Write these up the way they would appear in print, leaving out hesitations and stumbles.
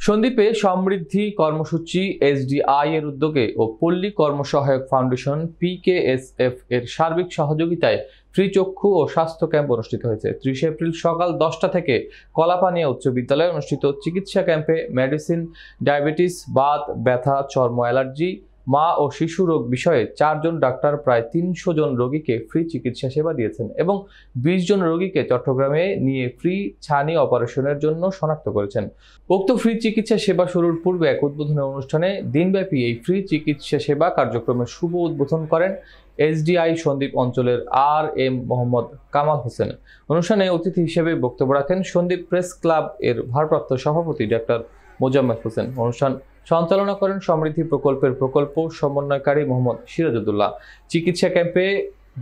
সন্দ্বীপে সমৃদ্ধি কর্মসূচি এসডিআই এর উদ্যোগে ও পল্লী কর্মসহায়ক ফাউন্ডেশন পিকেএসএফ এর সার্বিক সহযোগিতায় ফ্রি চক্ষু ও স্বাস্থ্য ক্যাম্প অনুষ্ঠিত হয়েছে। 30 এপ্রিল সকাল 10টা থেকে কলাপানিয়া উচ্চ বিদ্যালয়ে অনুষ্ঠিত চিকিৎসা ক্যাম্পে মেডিসিন, ডায়াবেটিস, বাত, ব্যথা, চর্ম অ্যালার্জি, মা ও শিশু রোগ বিষয়ে 4 জন ডাক্তার প্রায় 300 জন রোগীকে ফ্রি চিকিৎসা সেবা দিয়েছেন এবং 20 জন রোগীকে চট্টগ্রামে নিয়ে ফ্রি ছানি অপারেশনের জন্য শনাক্ত করেছেন। উক্ত ফ্রি চিকিৎসা সেবা শুরুর পূর্বে এক উদ্বোধনী অনুষ্ঠানে দিনব্যাপী এই ফ্রি চিকিৎসা সেবা কার্যক্রমের শুভ উদ্বোধন করেন এসডিআই সন্দ্বীপ অঞ্চলের আর.এম. মোহাম্মদ কামাল হোসেন। অনুষ্ঠানে অতিথি হিসেবে বক্তব্য রাখেন সন্দ্বীপ প্রেস ক্লাব এর ভারপ্রাপ্ত সভাপতি ডাক্তার মোজাম্মেল হোসেন। অনুষ্ঠান সঞ্চালনা করেন সমৃদ্ধি প্রকল্পের প্রকল্প সমন্বয়কারী মোহাম্মদ সিরাজউদ্দৌলা। চিকিৎসা ক্যাম্পে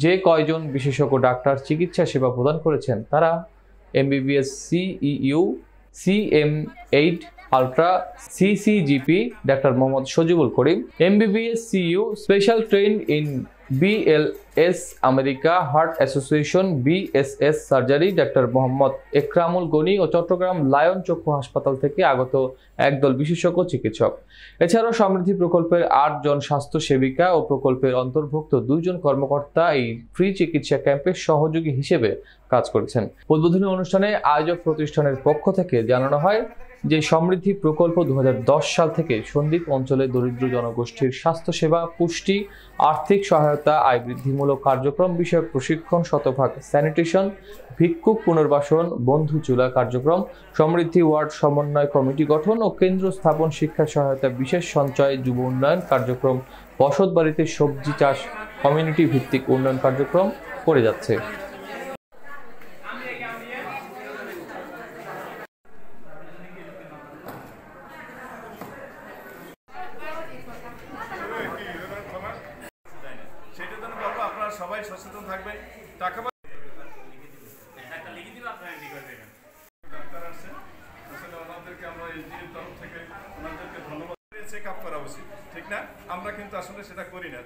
যে কয়জন বিশেষজ্ঞ ডাক্তার চিকিৎসা সেবা প্রদান করেছেন তারা MBBS CU, CM8 ultra, CCGP doctor Mohammad Sajibul Karim, MBBS CU special train in BLS America heart association BSS surgery doctor Mohammad Ekramul Gani ও চট্টগ্রাম লায়ন চক্ষু হাসপাতাল থেকে আগত একদল বিশেষজ্ঞ চিকিৎসক। এছাড়াও সমৃদ্ধি প্রকল্পের 8 জন স্বাস্থ্য সেবিকা ও প্রকল্পের অন্তর্ভুক্ত 2 জন কর্মকর্তা এই ফ্রি চিকিৎসা ক্যাম্পের সহযোগী হিসেবে কাজ করেছেন। উদ্বোধনী অনুষ্ঠানে আয়োজক প্রতিষ্ঠানের পক্ষ থেকে জানানো হয় যে সমৃদ্ধি প্রকল্প 2010 সাল থেকে সন্দ্বীপ অঞ্চলে দরিদ্র জনগোষ্ঠীর স্বাস্থ্যসেবা, পুষ্টি, আর্থিক সহায়তা, আয় বৃদ্ধিমূলক কার্যক্রম বিষয়ক প্রশিক্ষণ, শতভাগ স্যানিটেশন, ভিক্ষুক পুনর্বাসন, বন্ধু চুলা কার্যক্রম, সমৃদ্ধি ওয়ার্ড সমন্বয় কমিটি গঠন ও কেন্দ্র স্থাপন, শিক্ষা সহায়তা, বিশেষ সঞ্চয়, যুব উন্নয়ন কার্যক্রম, বসত বাড়িতে সবজি চাষ, কমিউনিটি ভিত্তিক উন্নয়ন কার্যক্রম করে যাচ্ছে। সবাই সচেতন থাকবে। টাকা ডাক্তার আছেন, আসলে ওনাদেরকে আমরা এসডিএর তরফ থেকে ওনাদেরকে ধন্যবাদ। চেক আপ করা উচিত, ঠিক না? আমরা কিন্তু আসলে সেটা করি না।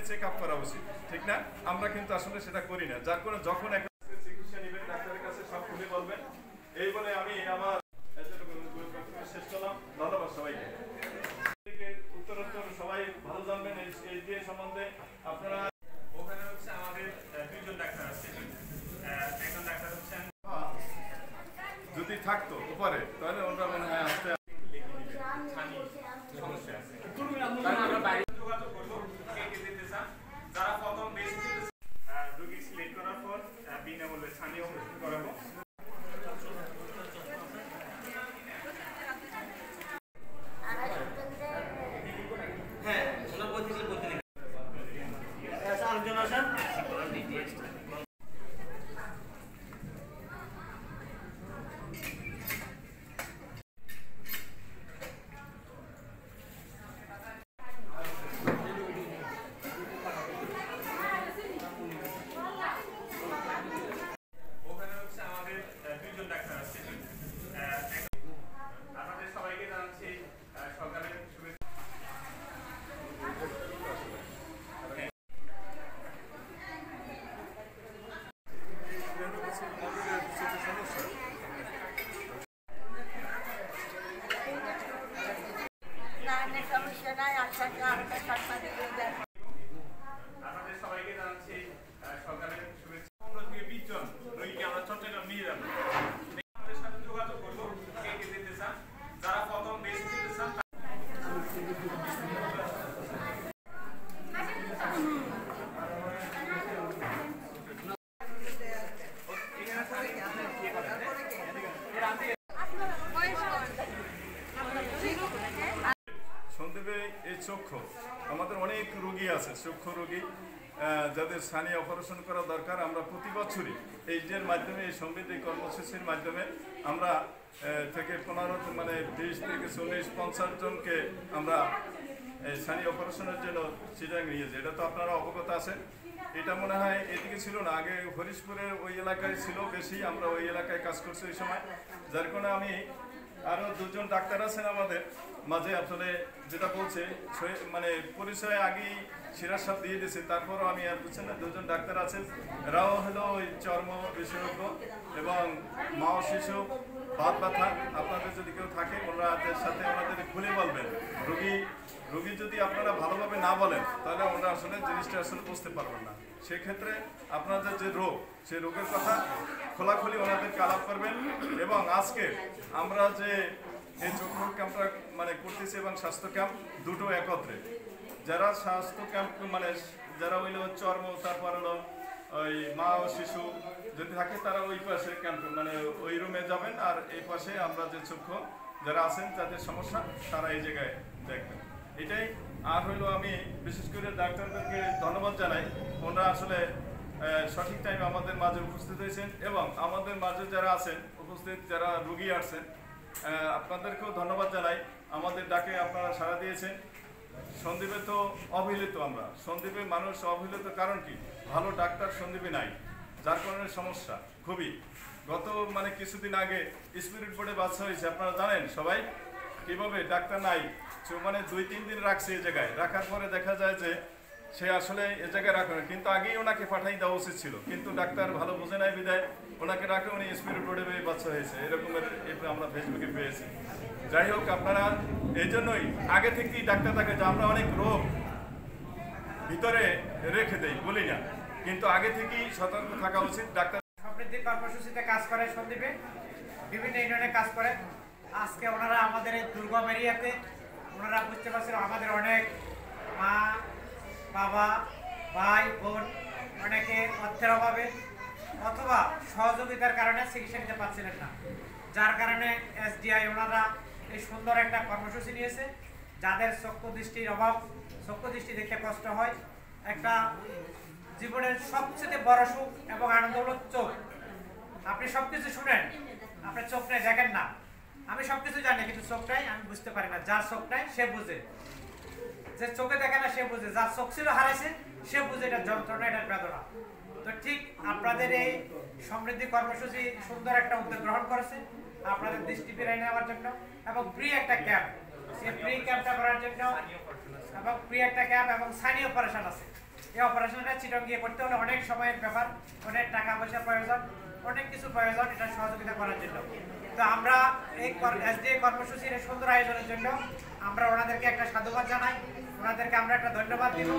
চেক আপ করা উচিত, ঠিক না? আমরা কিন্তু আসলে সেটা করি না। যার কারণে যখন একটা চিকিৎসা নেবেন ডাক্তারের কাছে সব খুলে বলবেন। এই বলে আমি আমার শেষ করলাম। ধন্যবাদ সবাইকে। উত্তরোত্তর সবাই ভালো জানবেন এই সম্বন্ধে। আপনারা ওখানে হচ্ছে আমাদের 2 জন ডাক্তার আছে। একজন ডাক্তার হচ্ছেন যদি থাকতো উপরে তাহলে ওটা মনে হয় আসতে সমস্যা আছে। আমরা বাইরে যোগাযোগ করবো কে দিতে চান। যারা প্রথম বেশি রোগী সিলেক্ট করার পর বিনামূল্যে ছানি অপারেশন করাবো। হ্যাঁ ওনার বলতে আরেকজন আসেন। সমস্যা নাই, আশা আমাদের সবাইকে জানাচ্ছি। চক্ষু, আমাদের অনেক রোগী আছে চক্ষু রোগী যাদের ছানি অপারেশন করা দরকার। আমরা প্রতি বছরই এইচডির মাধ্যমে, এই সমৃদ্ধি কর্মসূচির মাধ্যমে আমরা থেকে 20 থেকে 40-50 জনকে আমরা এই ছানি অপারেশনের জন্য চিটাং নিয়ে যাই। এটা তো আপনারা অবগত আছেন। এটা মনে হয় এদিকে ছিল না, আগে হরিশপুরের ওই এলাকায় ছিল বেশি, আমরা ওই এলাকায় কাজ করছি ওই সময়। যার কারণে আমি আরও 2 জন ডাক্তার আছেন আমাদের মাঝে, আসলে যেটা বলছে মানে পরিচয় আগেই সিরাজ সাহেব দিয়ে দিয়েছে, তারপরও আমি আর বুঝছেন না 2 জন ডাক্তার আছেন। এরাও হলো ওই চর্ম বিশেষজ্ঞ এবং মা ও শিশু বাত ব্যথা। আপনাদের যদি কেউ থাকে ওনাদের সাথে ওনাদের খুলে বলবেন। রোগী যদি আপনারা ভালোভাবে না বলেন তাহলে ওনারা আসলে জিনিসটা আসলে বুঝতে পারবেন না। সেক্ষেত্রে আপনাদের যে রোগ, সেই রোগের কথা খোলাখুলি ওনাদেরকে আলাপ করবেন। এবং আজকে আমরা যে এই চক্ষু ক্যাম্পটা মানে করতেছি এবং স্বাস্থ্য ক্যাম্প দুটো একত্রে, যারা স্বাস্থ্য ক্যাম্প মানে যারা হইলো চর্ম, তারপর হলো ওই মা ও শিশু যদি থাকে তারা ওই পাশে ক্যাম্প মানে ওই রুমে যাবেন, আর এই পাশে আমরা যে চক্ষু যারা আছেন যাদের সমস্যা তারা এই জায়গায় দেখবেন। এটাই। আর হইলো আমি বিশেষ করে ডাক্তারদেরকে ধন্যবাদ জানাই, ওনারা আসলে সঠিক টাইমে আমাদের মাঝে উপস্থিত হয়েছেন এবং আমাদের মাঝে যারা আছেন উপস্থিত, যারা রোগী আসছেন আপনাদেরকেও ধন্যবাদ জানাই। আমাদের ডাকে আপনারা সাড়া দিয়েছেন। সন্দ্বীপে তো অবহেলিত, আমরা সন্দ্বীপে মানুষ অবহেলিত, কারণ কি ভালো ডাক্তার সন্দ্বীপে নাই, যার কারণে সমস্যা খুবই। গত মানে কিছুদিন আগে স্পিরিট বোর্ডে বাচ্চা হয়েছে, আপনারা জানেন সবাই কিভাবে ডাক্তার নাই, মানে 2-3 দিন রাখছে এই জায়গায়, রাখার পরে দেখা যায় যে সে আসলে এ জায়গায় রাখে না, কিন্তু আগেই ওনাকে পাঠাই দেওয়া উচিত ছিল, কিন্তু ডাক্তার ভালো বোঝে নাই বিদায় ওনাকে রাখে উনি স্পিরিট বোর্ডে বাচ্চা হয়েছে। এরকমের আমরা ফেসবুকে পেয়েছি। যাই হোক, আপনারা এই জন্যই আগে থেকেই ডাক্তার থাকে যে আমরা অনেক রোগ ভিতরে রেখে দেই, বলি না, কিন্তু আগে থেকেই সতর্ক থাকা উচিত। ডাক্তার সমৃদ্ধি কর্মসূচিতে কাজ করে সন্দ্বীপে, বিভিন্ন ইউনিয়নে কাজ করে। আজকে ওনারা আমাদের এই দুর্গম এরিয়াতে ওনারা বুঝতে পারছেন আমাদের অনেক মা বাবা ভাই বোন অনেকে অর্থের অভাবে অথবা সহযোগিতার কারণে চিকিৎসা নিতে পারছিলেন না, যার কারণে এসডিআই ওনারা এই সুন্দর একটা কর্মসূচি নিয়েছে। যাদের চক্ষু দৃষ্টির অভাব, চক্ষু দৃষ্টি দেখতে কষ্ট হয়, একটা জীবনের সবচেয়ে বড় সুখ এবং আনন্দ হলো চোখ। আপনি সবকিছু শুনেন, আপনার চোখটাই দেখেন না। আমি সবকিছু জানি কিন্তু চোখটাই আমি বুঝতে পারি না। যার চোখটাই সে বুঝে, যে চোখে দেখে না সে বুঝে, যার চোখ ছিল হারাইছে সে বুঝে এটা যন্ত্রণা, এটা বেদনা। তো ঠিক আপনাদের এই সমৃদ্ধি কর্মসূচি সুন্দর একটা উদ্যোগ গ্রহণ করেছে আপনাদের দৃষ্টি ফিরিয়ে নেওয়ার জন্য এবং ফ্রি একটা ক্যাম্প, এই ফ্রি ক্যাম্পটা করার জন্য এবং ফ্রি একটা ক্যাম্প এবং সানি অপারেশন আছে। এই অপারেশনটা চিটং গিয়ে করতে হলে অনেক সময়ের ব্যাপার, অনেক টাকা পয়সার প্রয়োজন, অনেক কিছু প্রয়োজন এটা সহযোগিতা করার জন্য। তো আমরা এই এসডিআই কর্মসূচির সুন্দর আয়োজনের জন্য আমরা ওনাদেরকে একটা সাধুবাদ জানাই, ওনাদেরকে আমরা একটা ধন্যবাদ দিব।